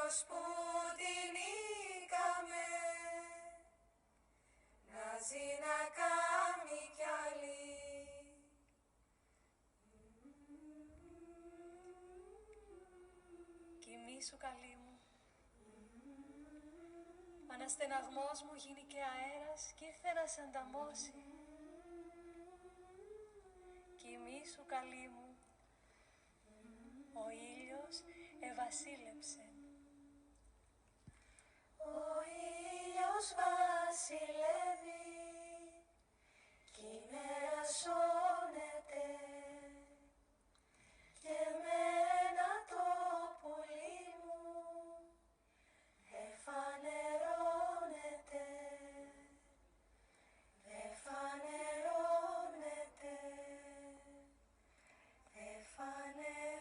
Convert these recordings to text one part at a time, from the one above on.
ήλιος που την νίκαμε, να ζει να κάνει κι άλλη. Κοιμήσου καλή μου, αναστεναγμός μου γίνει και αέρας κι ήρθε να σ' ανταμώσει. Κοιμήσου καλή μου, ο ήλιος ευασίλεψε. Ο ήλιος βασιλεύει κι η μέρα σώνεται και εμένα το πουλί μου εφανερώνεται, εφανερώνεται, εφανερώνεται.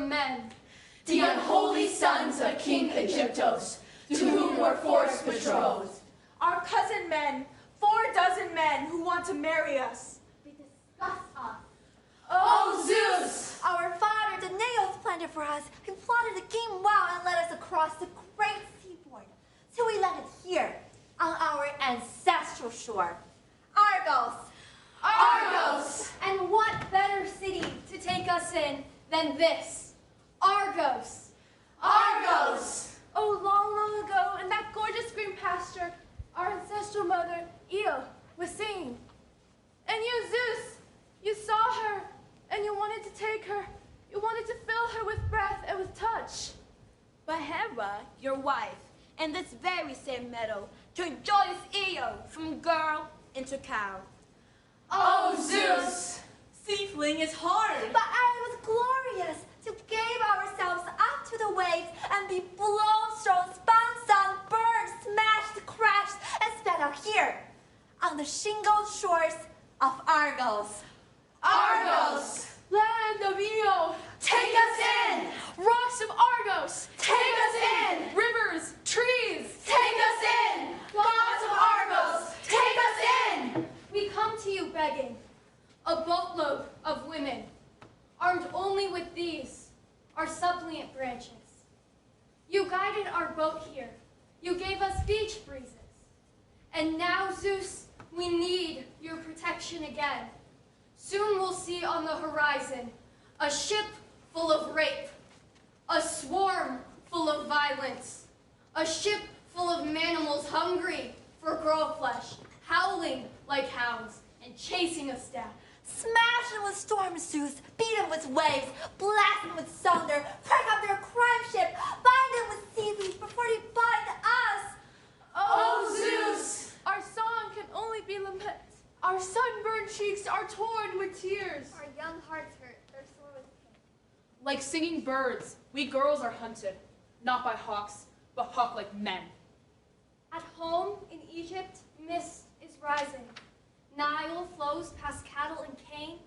from men. The unholy sons of King Aegyptos, to whom were forced betrothed. Our cousin men, 4 men who want to marry us. They disgust us. O Zeus! Our father, Danaos, planned it for us. He plotted a game well and led us across the great seaboard. So we landed here, on our ancestral shore. Argos. Argos! And what better city to take us in than this? Argos. Argos! Oh, long, long ago, in that gorgeous green pasture, our ancestral mother, Io, was singing. And you, Zeus, you saw her, and you wanted to take her. You wanted to fill her with breath and with touch. But Hera, your wife, in this very same meadow, turned joyous Io from girl into cow. O Zeus! Seafaring is hard. But I was glorious to give ourselves up to the waves and be blown, thrown, spun, sung, burned, smashed, crashed, and spat out here on the shingled shores of Argos. Argos! Land of Io, Take us in! rocks of Argos, Take us in! rivers, trees. Take us in! Gods of Argos, take us in! We come to you begging, a boatload of women, armed only with these, our suppliant branches. You guided our boat here. You gave us beach breezes. And now, Zeus, we need your protection again. Soon we'll see on the horizon a ship full of rape, a swarm full of violence, a ship full of manimals hungry for girl flesh, howling like hounds and chasing us down. Smash them with storm, Zeus, beat them with waves, blast them with thunder, break up their crime ship, bind them with seaweed before they bind us. O Zeus! Our song can only be lament. Our sunburned cheeks are torn with tears. Our young hearts hurt, they're sore with pain. Like singing birds, we girls are hunted, not by hawks, but hawk-like men. At home in Egypt, mist is rising. Nile flows past cattle and cane,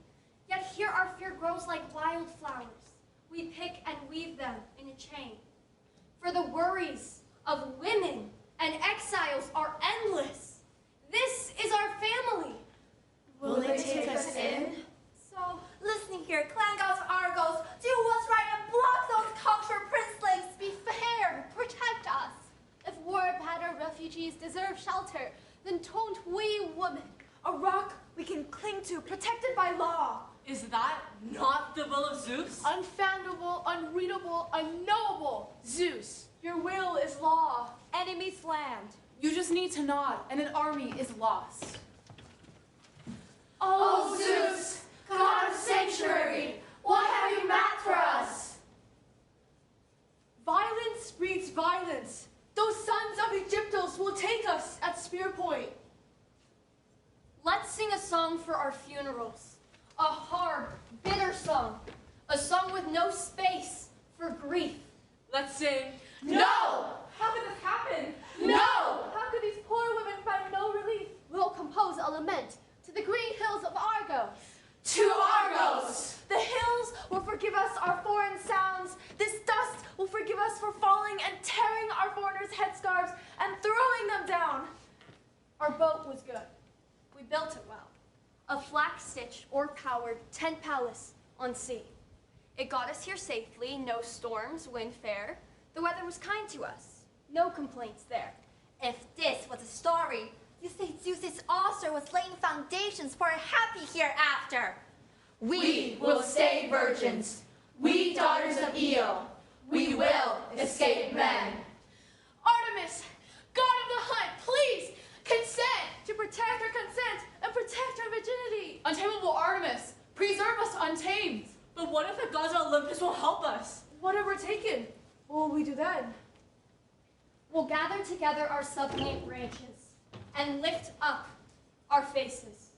yet here our fear grows like wildflowers. We pick and weave them in a chain. For the worries of women and exiles are endless. This is our family. Will they take us in? So, listening here, clan gods of Argos, do what's right and block those cocksure princelings. Be fair, protect us. If war-battered refugees deserve shelter, then don't we women? A rock we can cling to, protected by law. Is that not the will of Zeus? Unfoundable, unreadable, unknowable. Zeus, your will is law. Enemy's land. You just need to nod, and an army is lost. O Zeus, God of sanctuary, what have you mapped for us? Violence breeds violence. Those sons of Aegyptos will take us at spear point. Let's sing a song for our funerals. A hard, bitter song. A song with no space for grief. Let's sing. No! How could this happen? No! How could these poor women find no relief? We'll compose a lament to the green hills of Argos. To Argos! The hills will forgive us our foreign sounds. This dust will forgive us for falling and tearing our foreigners' headscarves and throwing them down. Our boat was good. We built it well. A flax-stitched, oar-powered tent palace on sea. It got us here safely, no storms, wind fair. The weather was kind to us. No complaints there. If this was a story, you say Zeus's author was laying foundations for a happy hereafter. We will stay virgins. We daughters of Io. We will escape men. Artemis, god of the hunt, please consent to protect our consent and protect our virginity. Untamable Artemis, preserve us untamed. But what if the gods of Olympus will help us? What if we're taken? What will we do then? We'll gather together our suppliant branches and lift up our faces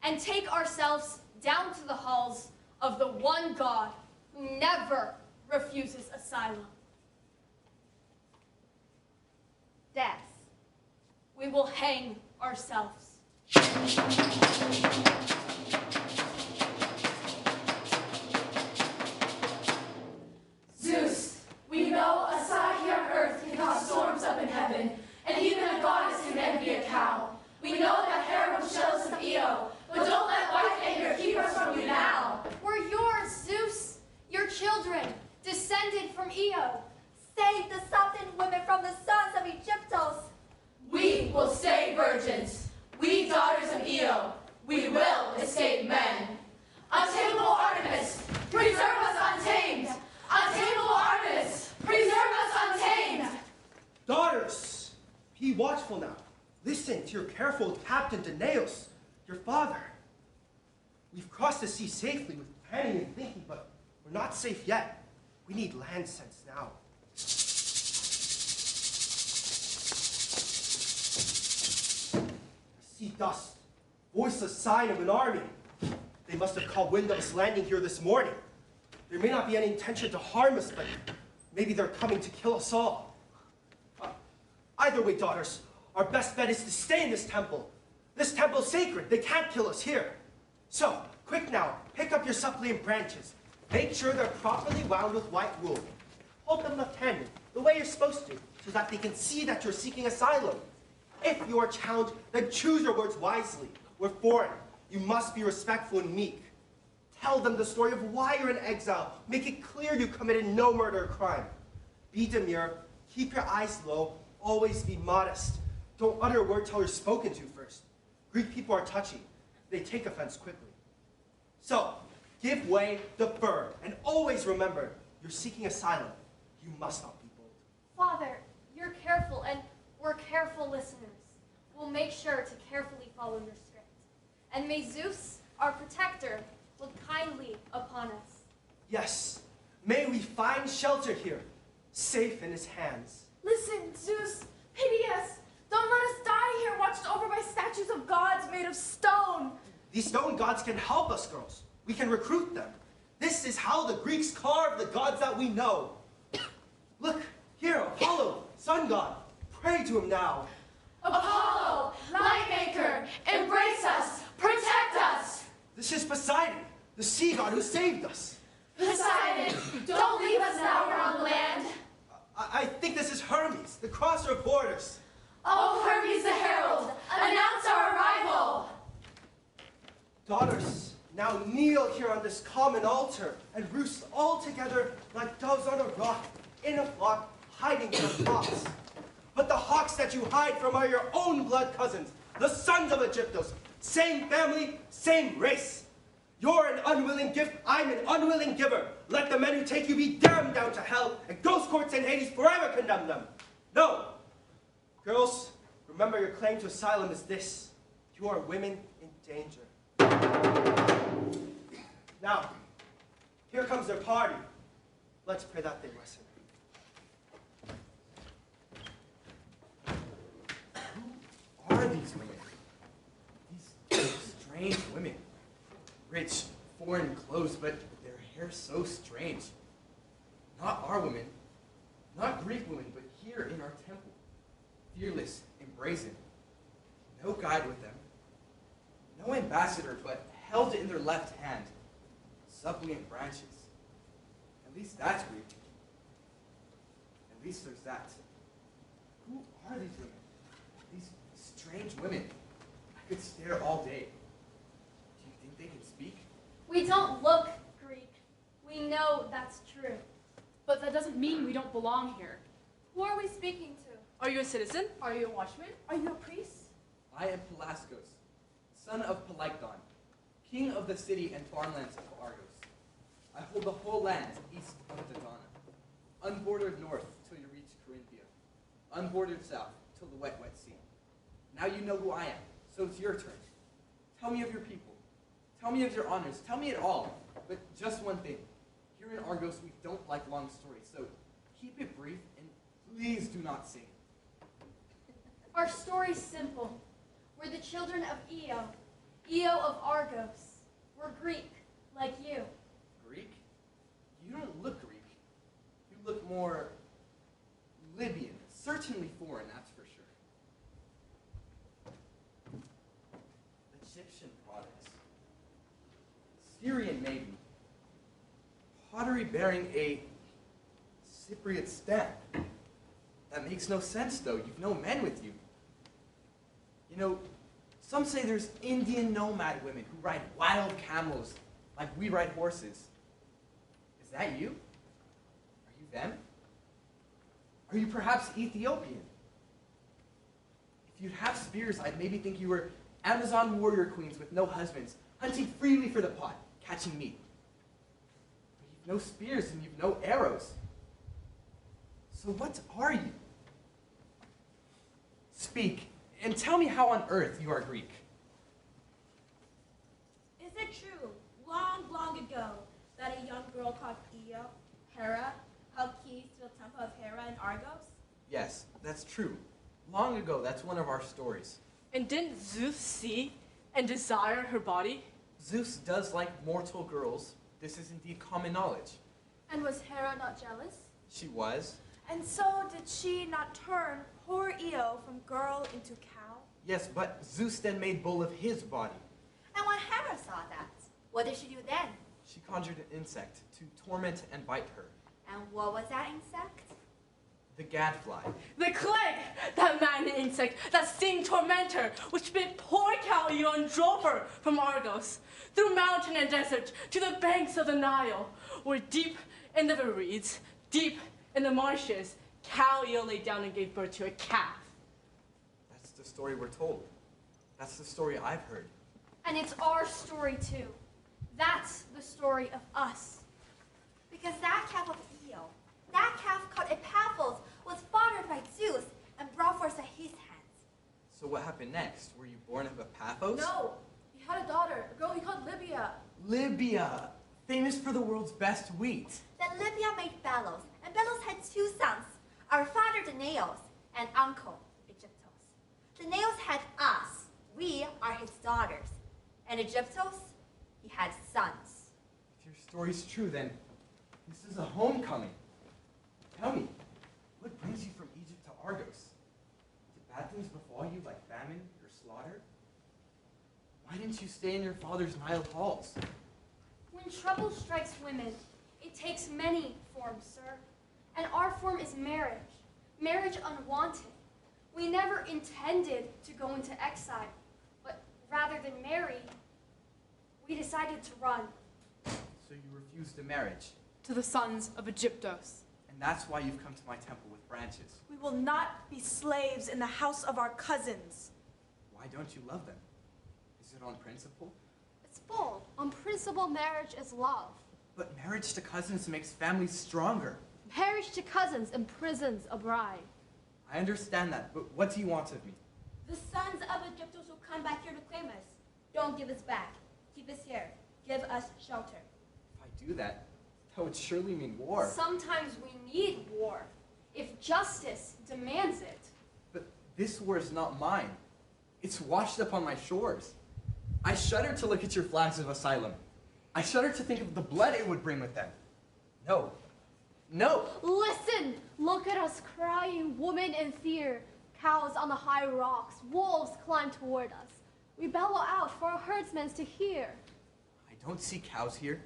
and take ourselves down to the halls of the one God who never refuses asylum. Death. We will hang ourselves. virgins. We daughters of Io, we will escape men. Untamable Artemis, preserve us untamed. Untamable Artemis, preserve us untamed. Daughters, be watchful now. Listen to your careful Captain Danaeus, your father. We've crossed the sea safely with planning and thinking, but we're not safe yet. We need land sense now. I see dust, voiceless sign of an army. They must have caught wind of us landing here this morning. There may not be any intention to harm us, but maybe they're coming to kill us all. Either way, daughters, our best bet is to stay in this temple. This temple's sacred. They can't kill us here. So, quick now, pick up your suppliant branches. Make sure they're properly wound with white wool. Hold them left-handed, the way you're supposed to, so that they can see that you're seeking asylum. If you are challenged, then choose your words wisely. We're foreign. You must be respectful and meek. Tell them the story of why you're in exile. Make it clear you committed no murder or crime. Be demure, keep your eyes low, always be modest. Don't utter a word till you're spoken to first. Greek people are touchy. They take offense quickly. So, give way, defer, and always remember, you're seeking asylum. You must not be bold. Father, you're careful, and we're careful listeners. We'll make sure to carefully follow your script. And may Zeus, our protector, look kindly upon us. Yes, may we find shelter here, safe in his hands. Listen, Zeus, pity us. Don't let us die here watched over by statues of gods made of stone. These stone gods can help us, girls. We can recruit them. This is how the Greeks carved the gods that we know. Look, here, Apollo, sun god. Pray to him now. Apollo, light maker, embrace us, protect us. This is Poseidon, the sea god who saved us. Poseidon, don't leave us now we're on land. I think this is Hermes, the crosser of borders. Oh, Hermes the herald, announce our arrival. Daughters, now kneel here on this common altar and roost all together like doves on a rock, in a flock, hiding from hawks. But the hawks that you hide from are your own blood cousins, the sons of Aegyptos. Same family, same race. You're an unwilling gift, I'm an unwilling giver. Let the men who take you be damned down to hell, and ghost courts in Hades forever condemn them. No. Girls, remember your claim to asylum is this. You are women in danger. Now, here comes their party. Let's pray that they listen. Who are these women? These strange women. Rich, foreign clothes, but their hair so strange. Not our women, not Greek women, but here in our temple. Fearless and brazen. No guide with them. No ambassador, but held in their left hand. Suppliant branches. At least that's Greek. At least there's that. Who are these women? These strange women. I could stare all day. Do you think they can speak? We don't look Greek. We know that's true. But that doesn't mean we don't belong here. Who are we speaking to? Are you a citizen? Are you a watchman? Are you a priest? I am Pelasgos, son of Pelecdon, king of the city and farmlands of Argos. I hold the whole land east of Dodona, unbordered north till you reach Corinthia, unbordered south till the wet sea. Now you know who I am, so it's your turn. Tell me of your people. Tell me of your honors. Tell me it all. But just one thing. Here in Argos, we don't like long stories, so keep it brief and please do not sing. Our story's simple. We're the children of Io, Io of Argos. We're Greek, like you. Greek? You don't look Greek. You look more Libyan. Certainly foreign, that's for sure. Egyptian products. Syrian maybe. Pottery bearing a Cypriot stamp. That makes no sense, though. You've no men with you. You know, some say there's Indian nomad women who ride wild camels like we ride horses. Is that you? Are you them? Are you perhaps Ethiopian? If you'd have spears, I'd maybe think you were Amazon warrior queens with no husbands, hunting freely for the pot, catching meat. But you've no spears and you've no arrows. So what are you? Speak, and tell me how on earth you are Greek. Is it true, long, long ago, that a young girl called Io, Hera, held keys to the temple of Hera in Argos? Yes, that's true. Long ago, that's one of our stories. And didn't Zeus see and desire her body? Zeus does like mortal girls. This is indeed common knowledge. And was Hera not jealous? She was. And so did she not turn poor Io from girl into cow? Yes, but Zeus then made bull of his body. And when Hera saw that, what did she do then? She conjured an insect to torment and bite her. And what was that insect? The gadfly. The plague, that maddening insect, that sting tormentor, which bit poor cow Io and drove her from Argos, through mountain and desert, to the banks of the Nile, where deep in the reeds, deep in the marshes, cow Io lay down and gave birth to a calf. That's the story we're told. That's the story I've heard. And it's our story too. That's the story of us. Because that calf of Io, that calf called Epaphras, was fathered by Zeus and brought forth at his hands. So what happened next? Were you born of Epaphras? No, he had a daughter, a girl he called Libya. Libya, famous for the world's best wheat. Then Libya made Belos, and Belos had two sons, our father Danaos and uncle Egyptos. Danaos had us, we are his daughters, and Egyptos, he had sons. If your story's true, then this is a homecoming. Tell me, what brings you from Egypt to Argos? Did bad things befall you like famine or slaughter? Why didn't you stay in your father's Nile halls? When trouble strikes women, it takes many forms, sir. And our form is marriage. Marriage unwanted. We never intended to go into exile, but rather than marry, we decided to run. So you refused a marriage, To the sons of Egyptos. and that's why you've come to my temple with branches. We will not be slaves in the house of our cousins. Why don't you love them? Is it on principle? It's bold. On principle, marriage is love. But marriage to cousins makes families stronger. Marriage to cousins imprisons a bride. I understand that, but what do you want of me? The sons of Egyptos will come back here to claim us. Don't give us back. Keep us here. Give us shelter. If I do that, that would surely mean war. Sometimes we need war, if justice demands it. But this war is not mine. It's washed up on my shores. I shudder to look at your flags of asylum. I shudder to think of the blood it would bring with them. No. No! Listen! Look at us crying, women in fear. Cows on the high rocks. Wolves climb toward us. We bellow out for our herdsmen to hear. I don't see cows here.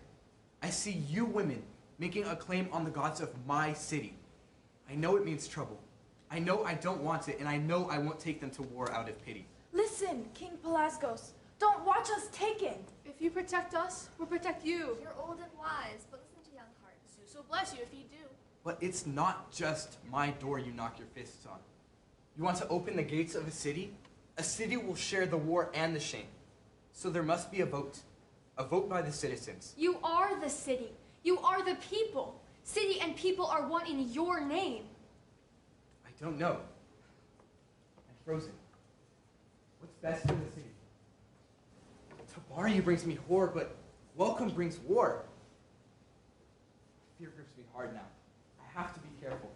I see you women making a claim on the gods of my city. I know it means trouble. I know I don't want it, and I know I won't take them to war out of pity. Listen, King Pelasgos, don't watch us taken. If you protect us, we'll protect you. You're old and wise, but listen to young hearts. Zeus will bless you if you do. But it's not just my door you knock your fists on. You want to open the gates of a city? A city will share the war and the shame. So there must be a vote. A vote by the citizens. You are the city. You are the people. City and people are one in your name. I don't know. I'm frozen. What's best for the city? Tabari brings me horror, but welcome brings war. Fear grips me hard now. I have to be careful.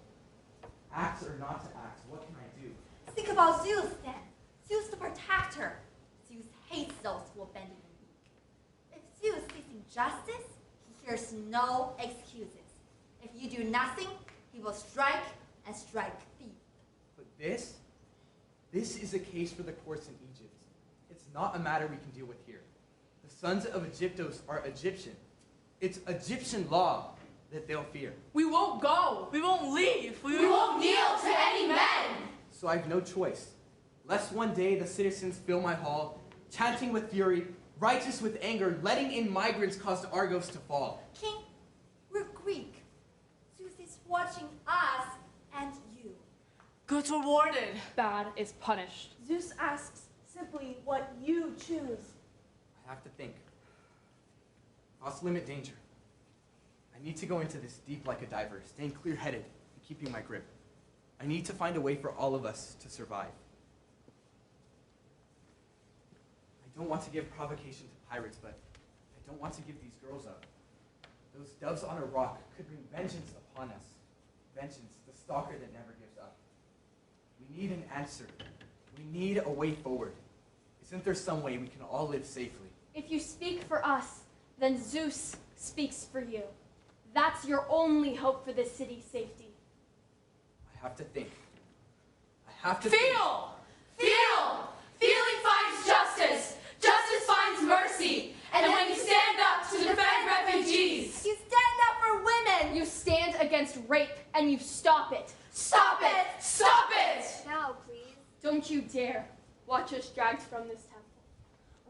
Act or not to act, what can I do? Think about Zeus then. Zeus the protector. Zeus hates those who will bend the knee. If Zeus sees injustice, he hears no excuses. If you do nothing, he will strike and strike deep. But this is a case for the courts in Egypt. It's not a matter we can deal with here. The sons of Egyptos are Egyptian. It's Egyptian law that they'll fear. We won't go. We won't leave. We won't kneel to any men. So I've no choice. Lest one day the citizens fill my hall, chanting with fury, righteous with anger, letting in migrants caused Argos to fall. King, we're Greek. Zeus is watching us and you. Good's rewarded. Bad is punished. Zeus asks simply what you choose. I have to think. Off-limit danger. I need to go into this deep like a diver, staying clear-headed and keeping my grip. I need to find a way for all of us to survive. I don't want to give provocation to pirates, but I don't want to give these girls up. Those doves on a rock could bring vengeance upon us. Vengeance, the stalker that never gives up. We need an answer. We need a way forward. Isn't there some way we can all live safely? If you speak for us, then Zeus speaks for you. That's your only hope for this city's safety. I have to think. I have to Feel! Feel! Feeling finds justice. Justice finds mercy. And when you stand up to defend refugees, You stand up for women. You stand against rape and you stop it. stop it! Stop it! Now, please. Don't you dare watch us dragged from this temple.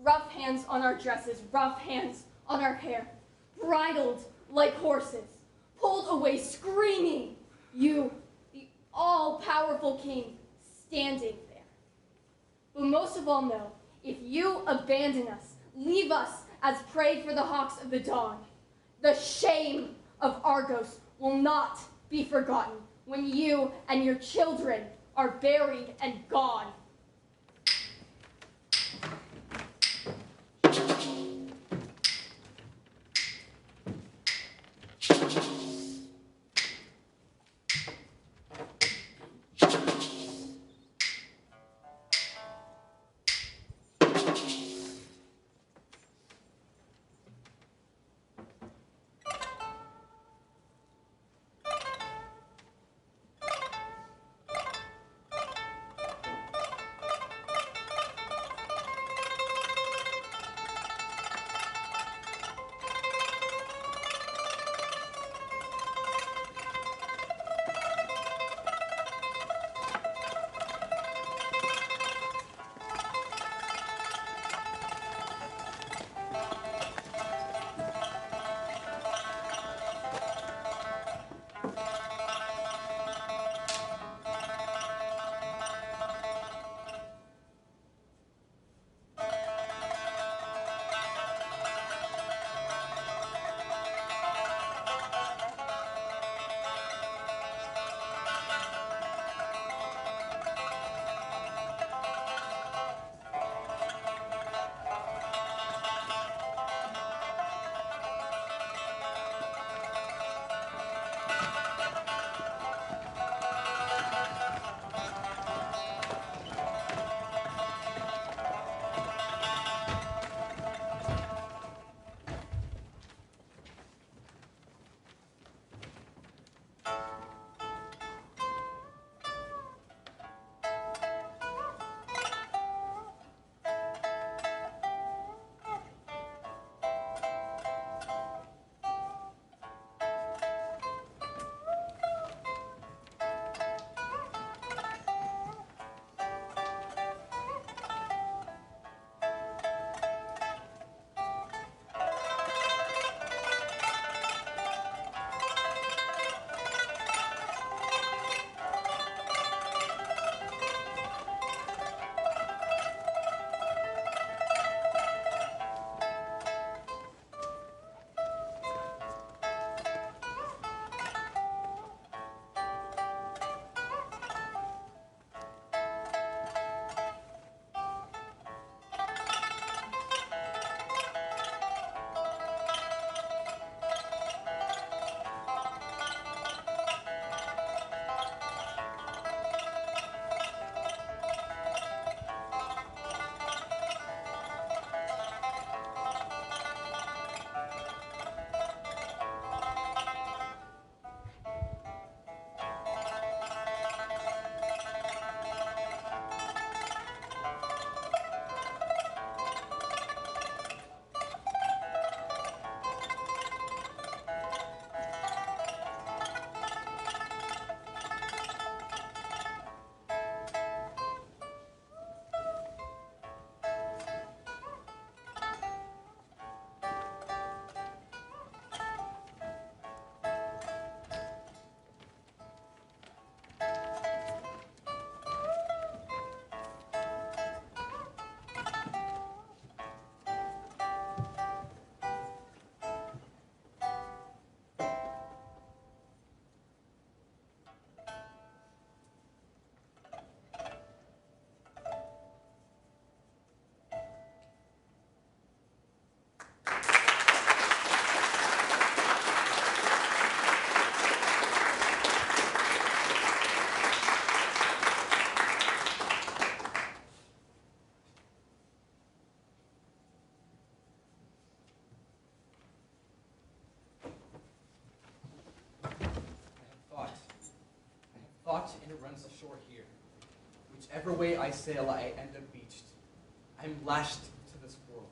Rough hands on our dresses, rough hands on our hair, bridled like horses, pulled away screaming. You, the all-powerful king, standing there. But most of all know, if you abandon us, leave us as prey for the hawks of the dawn, the shame of Argos will not be forgotten when you and your children are buried and gone. taut and it runs ashore here. Whichever way I sail, I end up beached. I'm lashed to this world.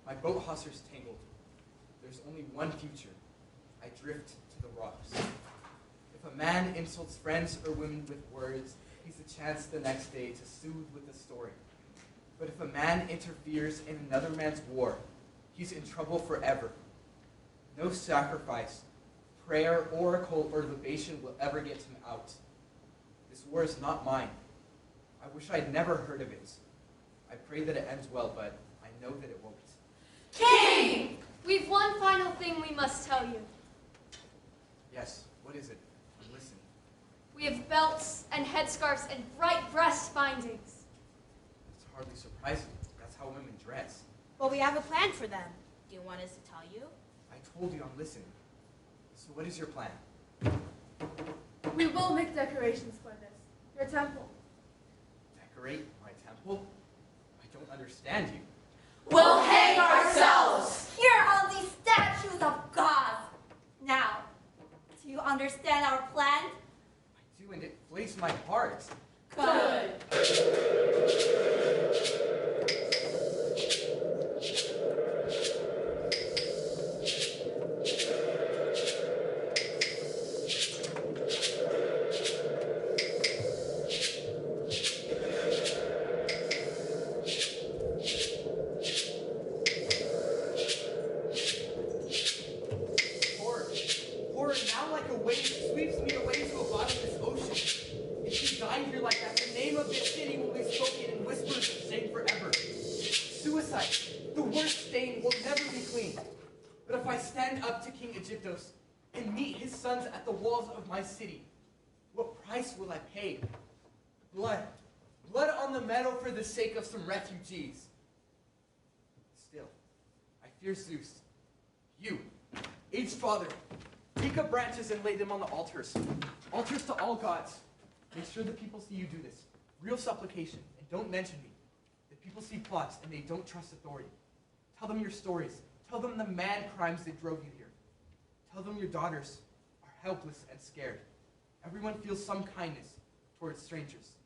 My boat hawser's tangled. There's only one future. I drift to the rocks. If a man insults friends or women with words, he's a chance the next day to soothe with a story. But if a man interferes in another man's war, he's in trouble forever. No sacrifice, prayer, oracle, or libation will ever get him out. This war is not mine. I wish I'd never heard of it. I pray that it ends well, but I know that it won't. King! We've one final thing we must tell you. Yes, what is it? I'm listening. We have belts and headscarves and bright breast bindings. It's hardly surprising. That's how women dress. But we have a plan for them. Do you want us to tell you? I told you I'm listening. So what is your plan? We will make decorations for this. Your temple. Decorate my temple? I don't understand you. We'll hang ourselves! Here are these statues of gods. Now, do you understand our plan? I do, and it flays my heart. Good. Horror, now like a wave sweeps me away to a bottomless ocean. If you die here like that, the name of this city will be spoken in whispers of shame forever. Suicide, the worst stain, will never be clean. But if I stand up to King Aegyptos and meet his sons at the walls of my city, what price will I pay? Blood. Blood on the meadow for the sake of some refugees. Still, I fear Zeus. You, aged father, pick up branches and lay them on the altars. Altars to all gods. Make sure the people see you do this. Real supplication, and don't mention me. The people see plots, and they don't trust authority. Tell them your stories. Tell them the mad crimes that drove you here. Tell them your daughters are helpless and scared. Everyone feels some kindness towards strangers,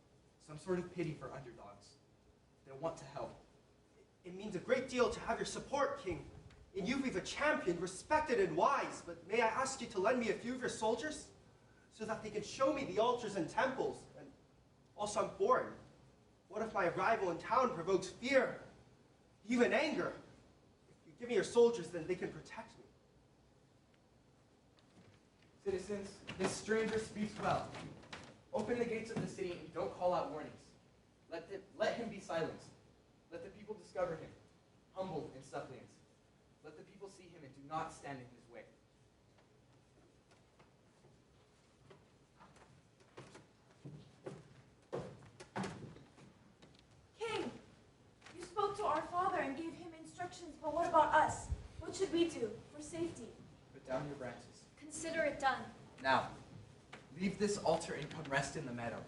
some sort of pity for underdogs. They'll want to help. It means a great deal to have your support, King. In you we've a champion, respected and wise, but may I ask you to lend me a few of your soldiers? So that they can show me the altars and temples, and also I'm foreign. What if my arrival in town provokes fear, even anger? If you give me your soldiers, then they can protect me. Citizens, this stranger speaks well. Open the gates of the city and don't call out warnings. Let him be silenced. Let the people discover him, humble and suppliant. Let the people see him and do not stand in his way. King, you spoke to our father and gave him instructions, but what about us? What should we do for safety? Put down your branches. Consider it done. Now, leave this altar and come rest in the meadow.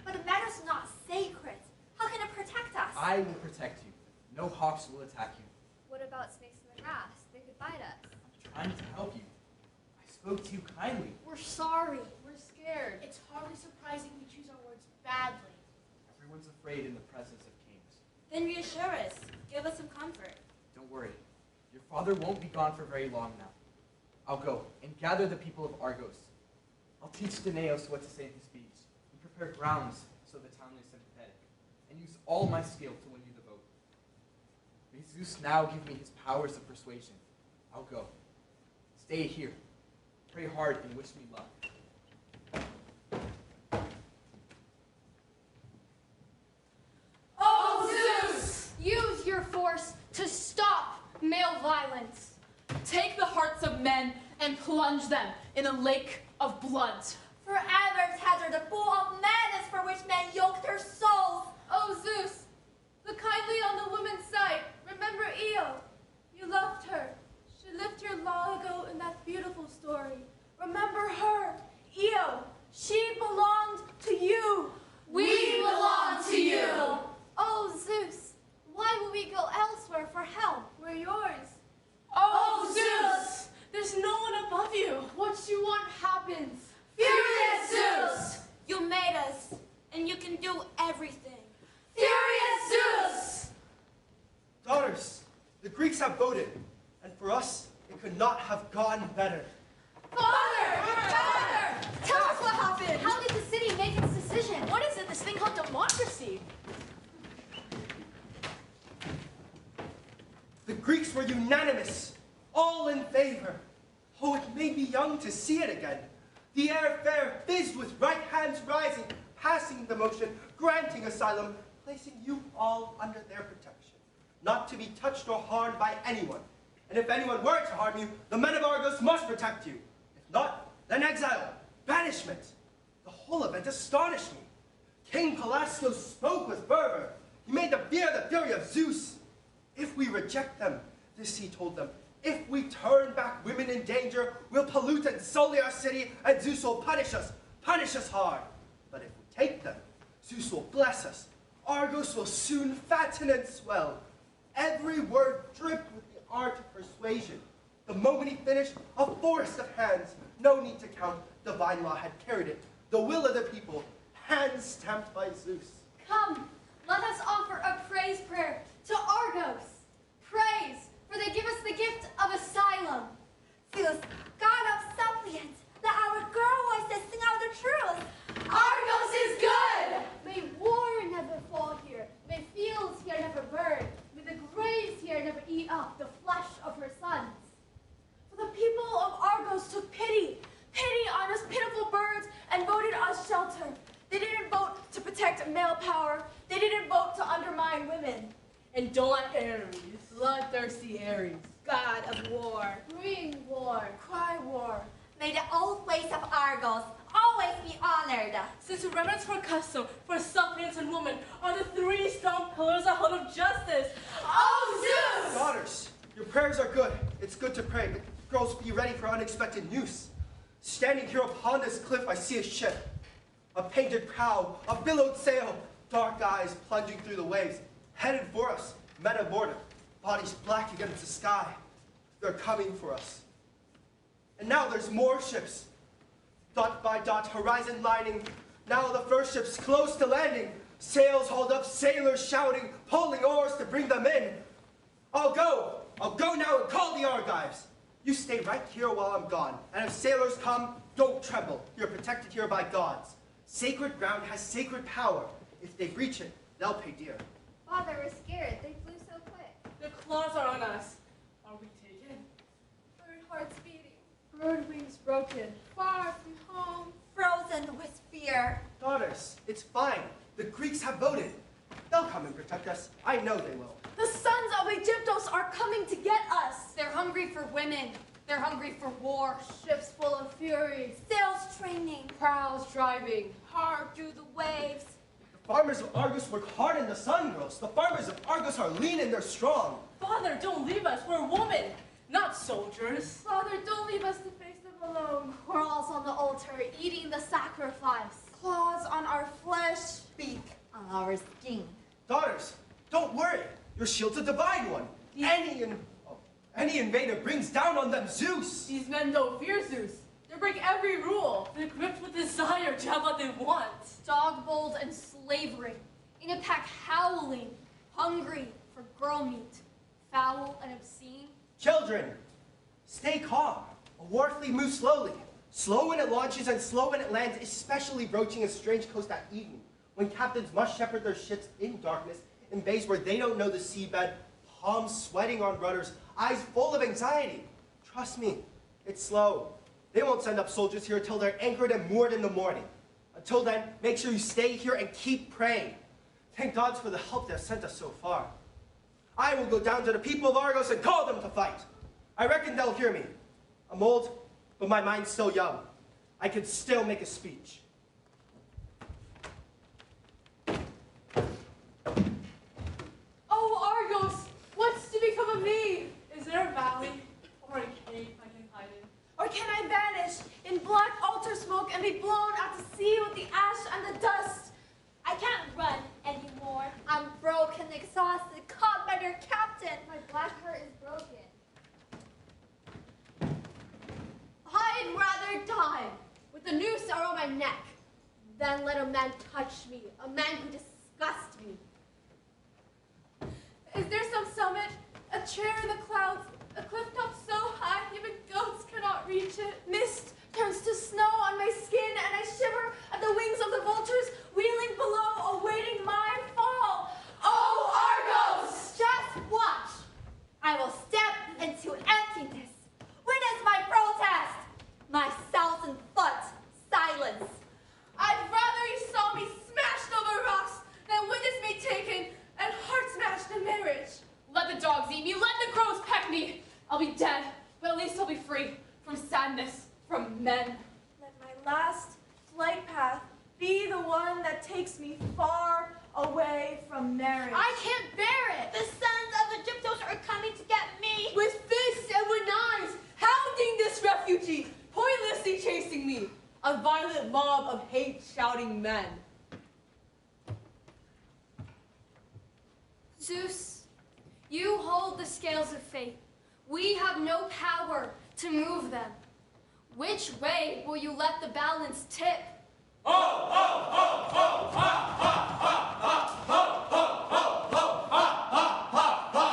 But the meadow's not sacred. How can it protect us? I will protect you. No hawks will attack you. What about snakes in the grass? They could bite us. I'm trying to help you. I spoke to you kindly. We're sorry. We're scared. It's hardly surprising we choose our words badly. Everyone's afraid in the presence of kings. Then reassure us. Give us some comfort. Don't worry. Your father won't be gone for very long now. I'll go and gather the people of Argos. I'll teach Danaos what to say in his speech, and prepare grounds so the town is sympathetic, and use all my skill to win you the vote. May Zeus now give me his powers of persuasion. I'll go. Stay here. Pray hard and wish me luck. Oh, Zeus! Use your force to stop male violence. Take the hearts of men and plunge them in a lake of blood. Forever tether the bull of madness for which men yoked their souls. Oh, Zeus, look kindly on the woman's side. Remember Io. You loved her. She lived here long ago in that beautiful story. Remember her, Io. She belonged to you. We belong to you. Oh, Zeus, why would we go elsewhere for help? We're yours. Oh, Zeus! There's no one above you. What you want happens. Furious Zeus! You made For us, it could not have gone better. Father! Father! Tell us what happened. How did the city make its decision? What is it, this thing called democracy? The Greeks were unanimous, all in favor. Oh, it made me young to see it again. The air fair fizzed with right hands rising, passing the motion, granting asylum, placing you all under their protection, not to be touched or harmed by anyone. And if anyone were to harm you, the men of Argos must protect you. If not, then exile, banishment. The whole event astonished me. King Pelasgios spoke with fervor. He made them fear the fury of Zeus. If we reject them, this he told them, if we turn back women in danger, we'll pollute and sully our city, and Zeus will punish us hard. But if we take them, Zeus will bless us. Argos will soon fatten and swell. Every word dripped with the art of persuasion. The moment he finished, a forest of hands. No need to count, divine law had carried it. The will of the people, hands stamped by Zeus. Come, let us offer a praise prayer to Argos. Praise, for they give us the gift of asylum. Zeus, God of Suppliant, let our girl voices sing out the truth. Argos is good! May war never fall here. May fields here never burn. May the graves here never eat up the flesh of her sons. For the people of Argos took pity on us pitiful birds and voted us shelter. They didn't vote to protect male power. They didn't vote to undermine women. And don't let Ares, bloodthirsty Ares, god of war, Bring war. Cry war. May the old ways of Argos always be honored. since reverence for custom, for suppliants and women are the three strong pillars that hold of justice. Oh, Zeus! Daughters, your prayers are good. It's good to pray, but girls, be ready for unexpected news. Standing here upon this cliff, I see a ship. A painted prow, a billowed sail, dark eyes plunging through the waves, headed for us, men aboard it, bodies black against the sky. They're coming for us. And now there's more ships. Dot by dot, horizon lining. Now the first ship's close to landing. Sails hauled up, sailors shouting, pulling oars to bring them in. I'll go now and call the Argives. You stay right here while I'm gone. And if sailors come, don't tremble. You're protected here by gods. Sacred ground has sacred power. If they breach it, they'll pay dear. Father, we're scared. They flew so quick. The claws are on us. Are we taken? Bird hearts beating. Bird wings broken. Far from home. Frozen with fear. Daughters, it's fine. The Greeks have voted. They'll come and protect us. I know they will. The sons of Aegyptos are coming to get us. They're hungry for women. They're hungry for war. Ships full of fury. Sails training. Prows driving. Hard through the waves. The farmers of Argos work hard in the sun, girls. The farmers of Argos are lean and they're strong. Father, don't leave us. We're women, not soldiers. Father, don't leave us to face them alone. Quarrels on the altar, eating the sacrifice. Claws on our flesh. Beak on our skin. Daughters, don't worry. Your shield's a divine one. Any invader brings down on them Zeus. These men don't fear Zeus. They break every rule. They're gripped with desire to have what they want. Dog bold and slavering. In a pack howling. Hungry for girl meat. Foul and obscene. Children, stay calm. A war fleet moves slowly. Slow when it launches and slow when it lands, especially broaching a strange coast at evening, when captains must shepherd their ships in darkness, in bays where they don't know the seabed, palms sweating on rudders, eyes full of anxiety. Trust me, it's slow. They won't send up soldiers here until they're anchored and moored in the morning. Until then, make sure you stay here and keep praying. Thank God for the help they've sent us so far. I will go down to the people of Argos and call them to fight. I reckon they'll hear me. I'm old, but my mind's still young. I could still make a speech. Oh, Argos, what's to become of me? Is there a valley or a cave I can hide in? Or can I vanish in black altar smoke and be blown out to sea with the ash and the dust? I can't run anymore. I'm broken, exhausted, caught by their captain. My black heart is broken. I'd rather die with the noose around my neck than let a man touch me, a man who disgusts me. Is there some summit, a chair in the clouds, a cliff-top but at least he'll be free from sadness, from men. Let my last flight path be the one that takes me far away from marriage. I can't bear it. The sons of the Egyptos are coming to get me. With fists and with knives, hounding this refugee, pointlessly chasing me. A violent mob of hate-shouting men. Zeus, you hold the scales of fate. We have no power to move them. Which way will you let the balance tip? Ho, ho, ho, ho, ha, ha, ha, ha, ho, ho, ho, ho, ha, ha, ha, ha.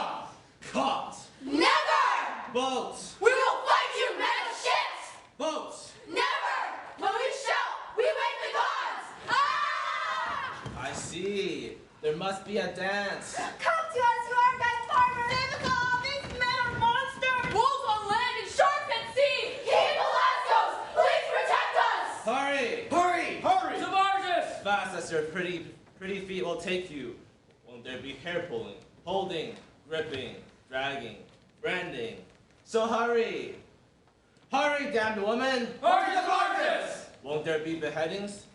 Caught. Never! Boats. We will fight you, men of ships! Boats. Never! When we shout, we wake the gods! Ah! I see. There must be a dance. Come to us, you Argive farmers! Save us all! These men are monsters! Wolves on land and sharks at sea! King Velasquez, please protect us! Hurry. Hurry! Hurry! To barges! Fast as your pretty feet will take you. Won't there be hair pulling, holding, gripping, dragging, branding? So hurry. Hurry, damned woman. Hurry to the barges! Won't there be beheadings?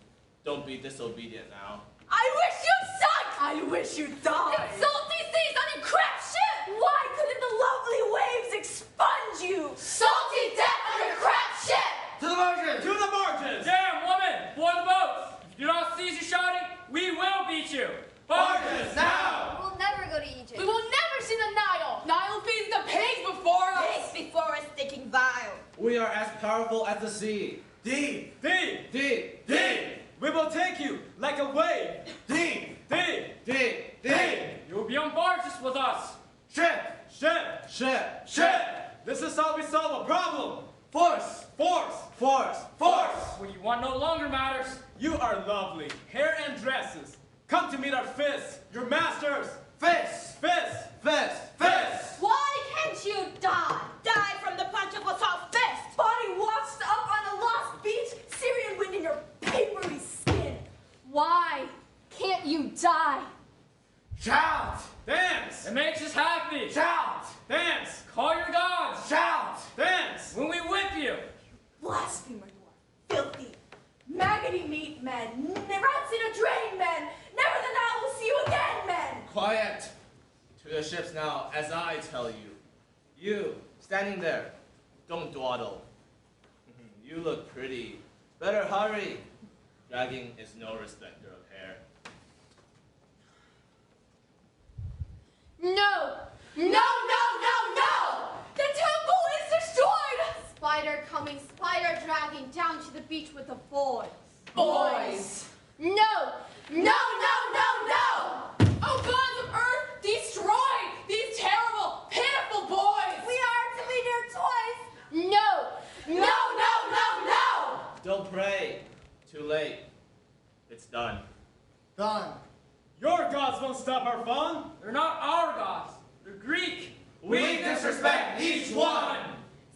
Don't be disobedient now. I wish you sunk! I wish you died! Salty seas on your crap ship! Why couldn't the lovely waves expunge you? Salty death on your crap ship! To the margins! To the margins! Damn, woman! Board the boats! If you do not cease your shouting, we will beat you! Barges, now! We'll never go to Egypt. We will never see the Nile! Nile feeds the pigs before us! Pigs before us, sticking vile! We are as powerful as the sea. Deep! Deep! Deep. Deep! We will take you like a wave! Deep! Deep! Deep. Deep! You will be on barges with us! Ship! Ship! Ship. Ship! This is how we solve a problem! Force. Force! Force. Force! What you want no longer matters. You are lovely. Hair and dresses. Come to meet our fists, your masters! Fists. Fists! Fists. Fists! Why can't you die? Die from the punch of Assault's fist! Body washed up on a lost beach, Syrian wind in your papery skin. Why can't you die? Shout! Dance! It makes us happy! Shout! Dance! Call your gods! Shout! Dance! When we whip you! Blasphemer you are, filthy, maggoty meat men, rats in a drain men, never the Nile will see you again men! Quiet. To the ships now, as I tell you. You, standing there, don't dawdle. You look pretty. Better hurry. Dragging is no respecter of hair. No! No, no, no, no! The temple is destroyed! Spider coming, spider dragging down to the beach with the boys. Boys! No! No, no, no, no! Oh gods of earth, destroy these terrible, pitiful boys! We are to be their toys! No! No, no, no, no! Don't pray. Too late. It's done. Done. Your gods won't stop our fun! They're not our gods. They're Greek. We disrespect each one!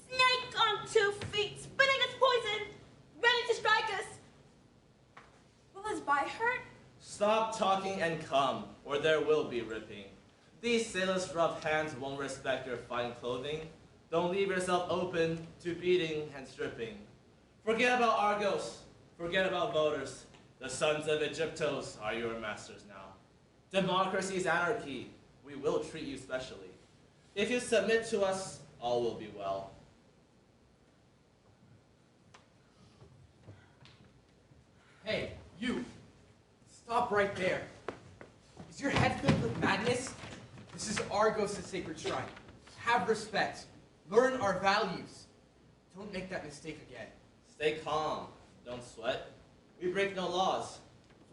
Snake on 2 feet, spitting its poison, ready to strike us. Will his bite hurt? Stop talking and come, or there will be ripping. These sailors' rough hands won't respect your fine clothing. Don't leave yourself open to beating and stripping. Forget about Argos. Forget about voters. The sons of Egyptos are your masters now. Democracy is anarchy. We will treat you specially. If you submit to us, all will be well. Hey, you. Stop right there. Is your head filled with madness? This is Argos' sacred shrine. Have respect. Learn our values. Don't make that mistake again. Stay calm. Don't sweat. We break no laws.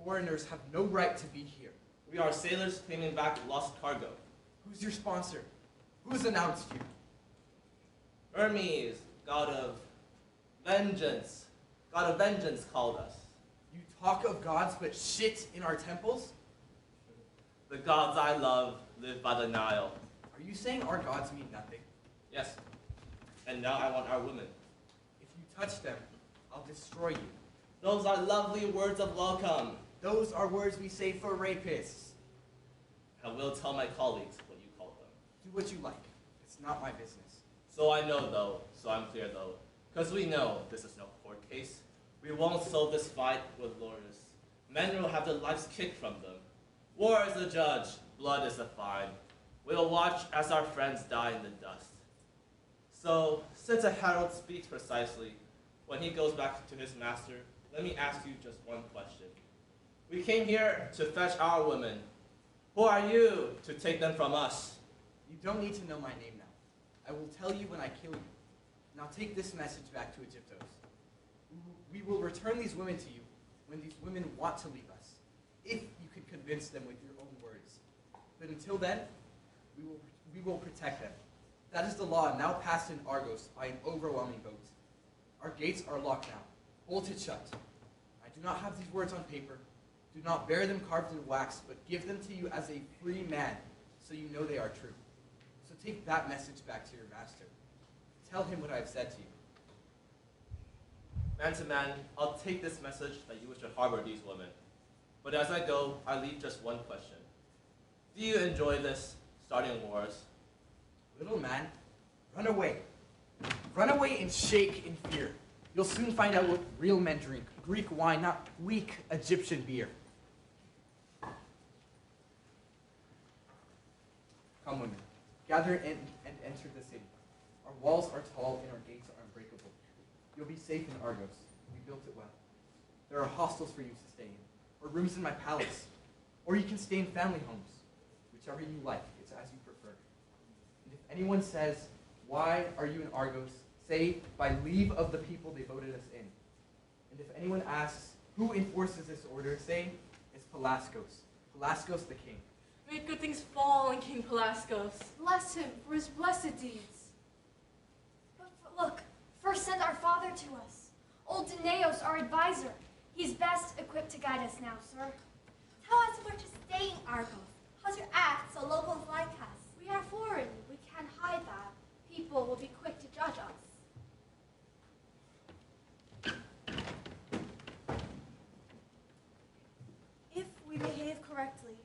Foreigners have no right to be here. We are sailors claiming back lost cargo. Who's your sponsor? Who's announced you? Hermes, god of vengeance. God of vengeance called us. You talk of gods but shit in our temples? The gods I love live by the Nile. Are you saying our gods mean nothing? Yes. And now I want our women. If you touch them, I'll destroy you. Those are lovely words of welcome. Those are words we say for rapists. I will tell my colleagues what you call them. Do what you like. It's not my business. So I know though, so I'm clear though, because we know this is no court case. We won't solve this fight with lawyers. Men will have their lives kicked from them. War is the judge, blood is the fine. We will watch as our friends die in the dust. So, since a herald speaks precisely, when he goes back to his master, let me ask you just one question. We came here to fetch our women. Who are you to take them from us? You don't need to know my name now. I will tell you when I kill you. Now take this message back to Egyptos. We will return these women to you when these women want to leave us, if you can convince them with your own words. But until then, we will protect them. That is the law now passed in Argos by an overwhelming vote. Our gates are locked now, bolted shut. I do not have these words on paper. Do not bear them carved in wax, but give them to you as a free man, so you know they are true. So take that message back to your master. Tell him what I have said to you. Man to man, I'll take this message that you wish to harbor these women. But as I go, I leave just one question. Do you enjoy this, starting wars? Little man, run away. Run away and shake in fear. You'll soon find out what real men drink. Greek wine, not weak Egyptian beer. Come, women. Gather and enter the city. Our walls are tall and our gates are unbreakable. You'll be safe in Argos. We built it well. There are hostels for you to stay in, or rooms in my palace. Or you can stay in family homes. Whichever you like, it's as you prefer. And if anyone says, "Why are you in Argos?" say, "By leave of the people they voted us in." And if anyone asks, "Who enforces this order?" say, "It's Pelasgos. Pelasgos the king." May good things fall on King Pelasgos. Bless him for his blessed deeds. But look, first send our father to us. Old Danaos, our advisor. He's best equipped to guide us now, sir. Tell us where to stay in Argos. How's your act so locals like us? We are foreign. We can't hide that. People will be quick to judge us. If we behave correctly,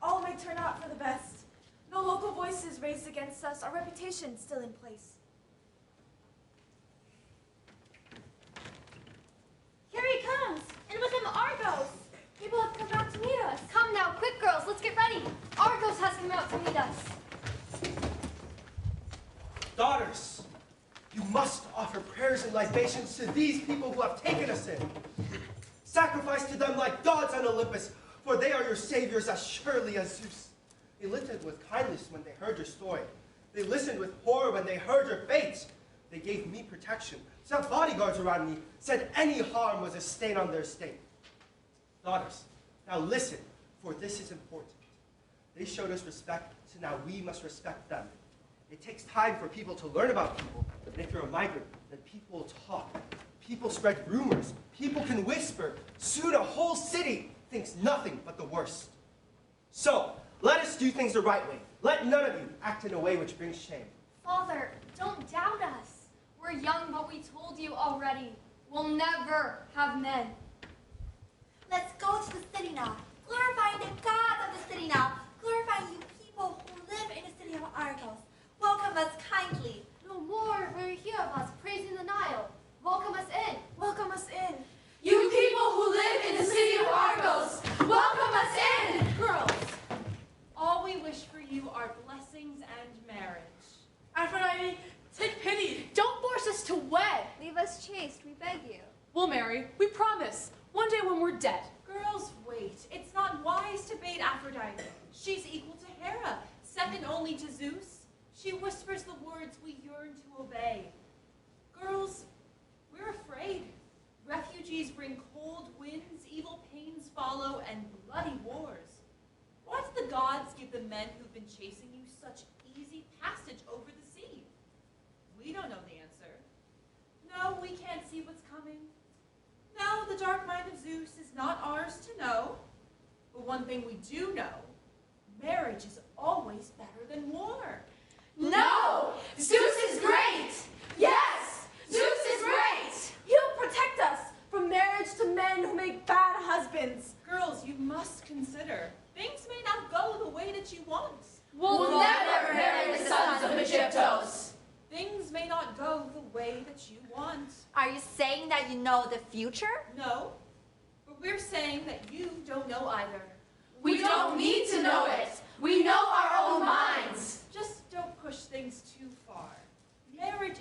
all may turn out for the best. No local voices raised against us, our reputation still in place. Here he comes, and with him Argos. People have come out to meet us. Come now, quick girls, let's get ready. Argos has come out to meet us. Daughters, you must offer prayers and libations to these people who have taken us in. Sacrifice to them like gods on Olympus, for they are your saviors as surely as Zeus. They listened with kindness when they heard your story. They listened with horror when they heard your fate. They gave me protection, set bodyguards around me, said any harm was a stain on their estate. Daughters, now listen, for this is important. They showed us respect, so now we must respect them. It takes time for people to learn about people, and if you're a migrant, then people talk. People spread rumors. People can whisper. Soon a whole city thinks nothing but the worst. So, let us do things the right way. Let none of you act in a way which brings shame. Father, don't doubt us. We're young, but we told you already. We'll never have men. Let's go to the city now, glorifying the God of the city now, glorifying you people who live in the city of Argos. Welcome us kindly. No more will you hear of us praising the Nile. Welcome us in. Welcome us in. You people who live in the city of Argos, welcome us in! Girls, all we wish for you are blessings and marriage. Aphrodite, take pity. Don't force us to wed. Leave us chaste, we beg you. We'll marry, we promise. One day when we're dead. Girls, wait. It's not wise to bait Aphrodite. She's equal to Hera, second only to Zeus. She whispers the words we yearn to obey. Girls, we're afraid. Refugees bring cold winds, evil pains follow, and bloody wars. Why do the gods give the men who've been chasing you such easy passage over the sea? We don't know the answer. No, we can't see what's coming. No, the dark mind of Zeus is not ours to know. But one thing we do know, marriage is always better than war. No! Zeus is great! Yes! Zeus is great! He'll protect us from marriage to men who make bad husbands. Girls, you must consider, things may not go the way that you want. We'll never marry the sons of Egyptos. Things may not that you want. Are you saying that you know the future? No, but we're saying that you don't know either. We don't need to know it. We know our own minds. Just don't push things too far. Marriage